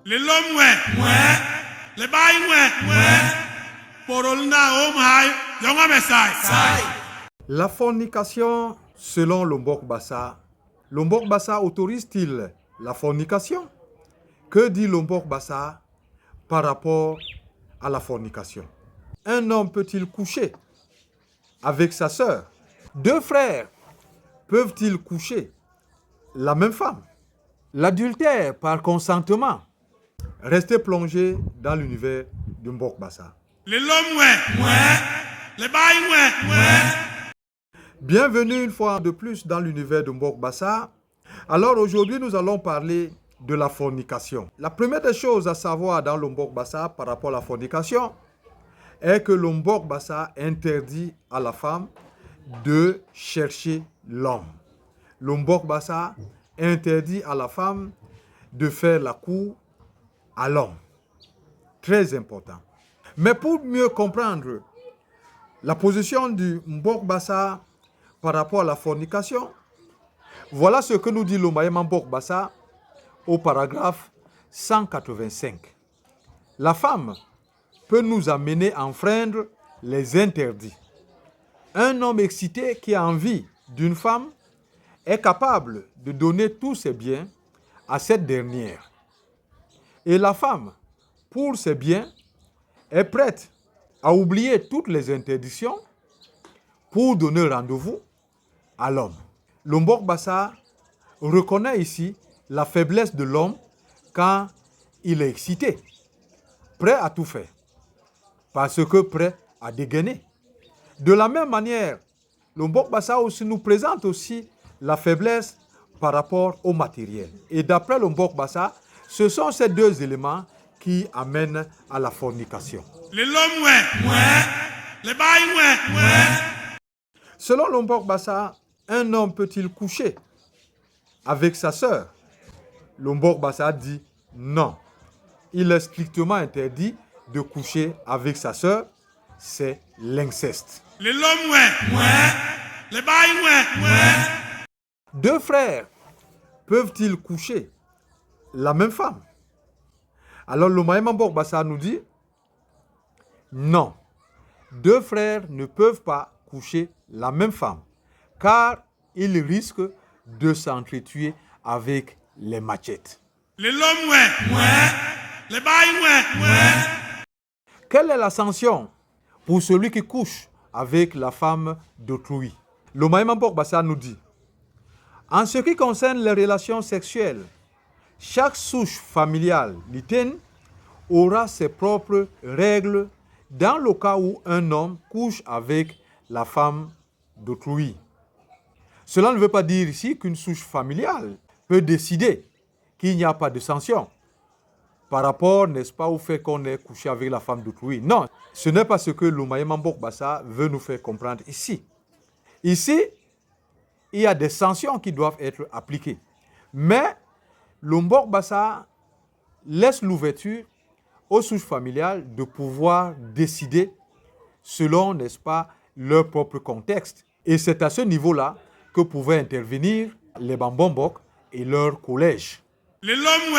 Le l'homme le bail porolna omai yonga mesai. La fornication, selon Lombok Bassa autorise-t-il la fornication? Que dit Lombok Bassa par rapport à la fornication? Un homme peut-il coucher avec sa sœur? Deux frères peuvent-ils coucher la même femme? L'adultère par consentement. Restez plongé dans l'univers de Mbok Bassa. Le l'homme le bail Bienvenue une fois de plus dans l'univers de Mbok Bassa. Alors aujourd'hui, nous allons parler de la fornication. La première des choses à savoir dans le Mbok Bassa par rapport à la fornication est que le Mbok Bassa interdit à la femme de chercher l'homme. Le Mbok Bassa interdit à la femme de faire la cour à l'homme. Très important. Mais pour mieux comprendre la position du Mbok Bassa par rapport à la fornication, voilà ce que nous dit le Mayema Mbok Bassa au paragraphe 185. La femme peut nous amener à enfreindre les interdits. Un homme excité qui a envie d'une femme est capable de donner tous ses biens à cette dernière. Et la femme, pour ses biens, est prête à oublier toutes les interdictions pour donner rendez-vous à l'homme. Le Mbok Bassa reconnaît ici la faiblesse de l'homme quand il est excité, prêt à tout faire, parce que prêt à dégainer. De la même manière, le Mbok Bassa aussi nous présente aussi la faiblesse par rapport au matériel. Et d'après le Mbok Bassa, ce sont ces deux éléments qui amènent à la fornication. Le l'homme le bail Selon le Mbok Bassa, un homme peut-il coucher avec sa sœur? Le Mbok Bassa dit non. Il est strictement interdit de coucher avec sa sœur. C'est l'inceste. Le l'homme le bail Deux frères peuvent-ils coucher la même femme? Alors le Mayema Mbok Bassa nous dit non. Deux frères ne peuvent pas coucher la même femme, car ils risquent de s'entretuer avec les machettes. Le l'homme le bail Quelle est la sanction pour celui qui couche avec la femme d'autrui? Le Mayema Mbok Bassa nous dit en ce qui concerne les relations sexuelles, chaque souche familiale l'Iten aura ses propres règles dans le cas où un homme couche avec la femme d'autrui. Cela ne veut pas dire ici qu'une souche familiale peut décider qu'il n'y a pas de sanction par rapport, n'est-ce pas, au fait qu'on ait couché avec la femme d'autrui. Non, ce n'est pas ce que le Mayema Mbok Bassa veut nous faire comprendre ici. Ici, il y a des sanctions qui doivent être appliquées. Mais le Mbok Bassa laisse l'ouverture aux souches familiales de pouvoir décider selon, n'est-ce pas, leur propre contexte. Et c'est à ce niveau-là que pouvaient intervenir les Bambombok et leur collège. le l'homme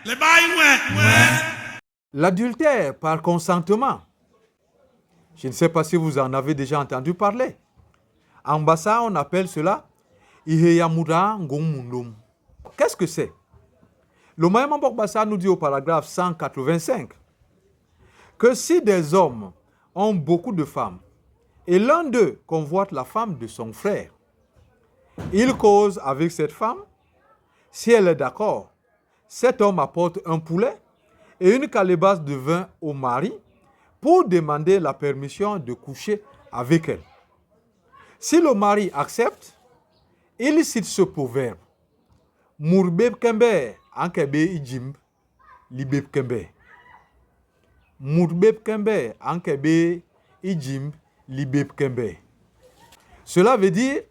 le bail L'adultère par consentement. Je ne sais pas si vous en avez déjà entendu parler. En Bassa, on appelle cela Iheyamura Ngomundum. Qu'est-ce que c'est? Le Mayema Mbok Bassa nous dit au paragraphe 185 que si des hommes ont beaucoup de femmes et l'un d'eux convoite la femme de son frère, il cause avec cette femme. Si elle est d'accord, cet homme apporte un poulet et une calebasse de vin au mari pour demander la permission de coucher avec elle. Si le mari accepte, il cite ce proverbe. Murbeb kembe ankebe ijimb libeb kembe. Murbeb kembe ankebe ijimb libeb kembe. Cela veut dire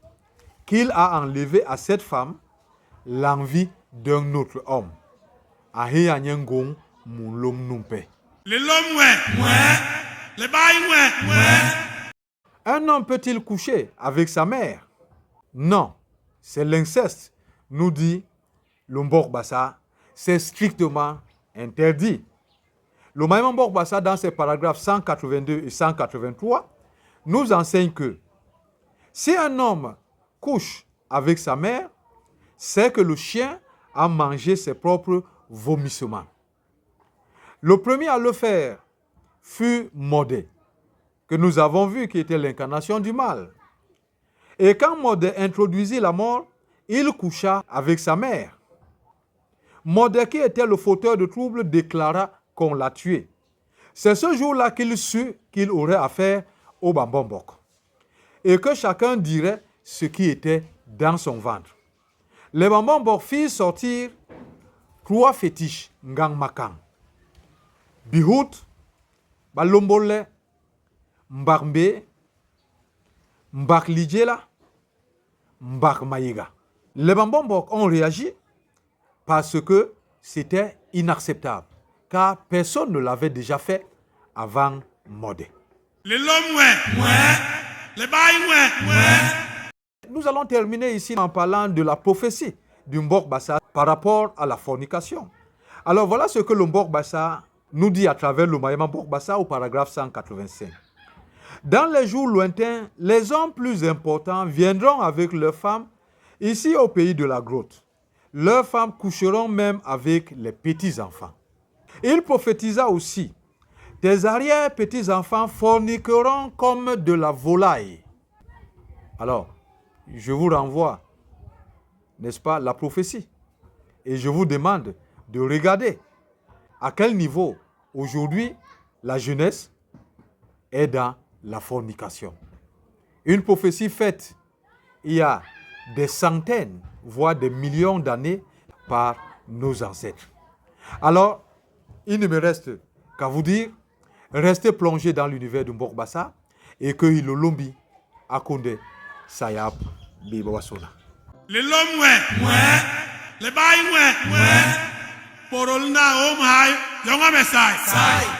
qu'il a enlevé à cette femme l'envie d'un autre homme. Aheyanyengong mulom numpe. le l'homme le bail Un homme peut-il coucher avec sa mère? Non, c'est l'inceste, nous dit le Mbok Bassa. c'est strictement interdit. Le Maïman Borbassa, dans ses paragraphes 182 et 183, nous enseigne que si un homme couche avec sa mère, c'est que le chien a mangé ses propres vomissements. Le premier à le faire fut Modé, que nous avons vu qui était l'incarnation du mal. Et quand Modé introduisit la mort, il coucha avec sa mère. Modé, qui était le fauteur de troubles, déclara qu'on l'a tué. C'est ce jour-là qu'il sut qu'il aurait affaire au Bambombok et que chacun dirait ce qui était dans son ventre. Les Bambombok firent sortir 3 fétiches, Ngang Makang, Bihout, Balombole, Mbakmbe, Mbaklijela, Mbakmaïga. Les Bambombok ont réagi parce que c'était inacceptable, car personne ne l'avait déjà fait avant Modé. Les l'homme, ouais. Les bails, ouais. Nous allons terminer ici en parlant de la prophétie du Mbok Bassa par rapport à la fornication. Alors voilà ce que le Mbok Bassa nous dit à travers le Maïman Mbok Bassa au paragraphe 185. Dans les jours lointains, les hommes plus importants viendront avec leurs femmes ici au pays de la grotte. Leurs femmes coucheront même avec les petits-enfants. Il prophétisa aussi, tes arrière-petits-enfants forniqueront comme de la volaille. Alors, je vous renvoie, n'est-ce pas, la prophétie. Et je vous demande de regarder à quel niveau aujourd'hui la jeunesse est dans la fornication. Une prophétie faite il y a des centaines, voire des millions d'années par nos ancêtres. Alors, il ne me reste qu'à vous dire, restez plongés dans l'univers de Mbok Bassa et que Ilolombi Akonde Sayap Bibawasona. Les l'homme, ouais. Les bails, ouais. Porolna, oh my, young Messiah.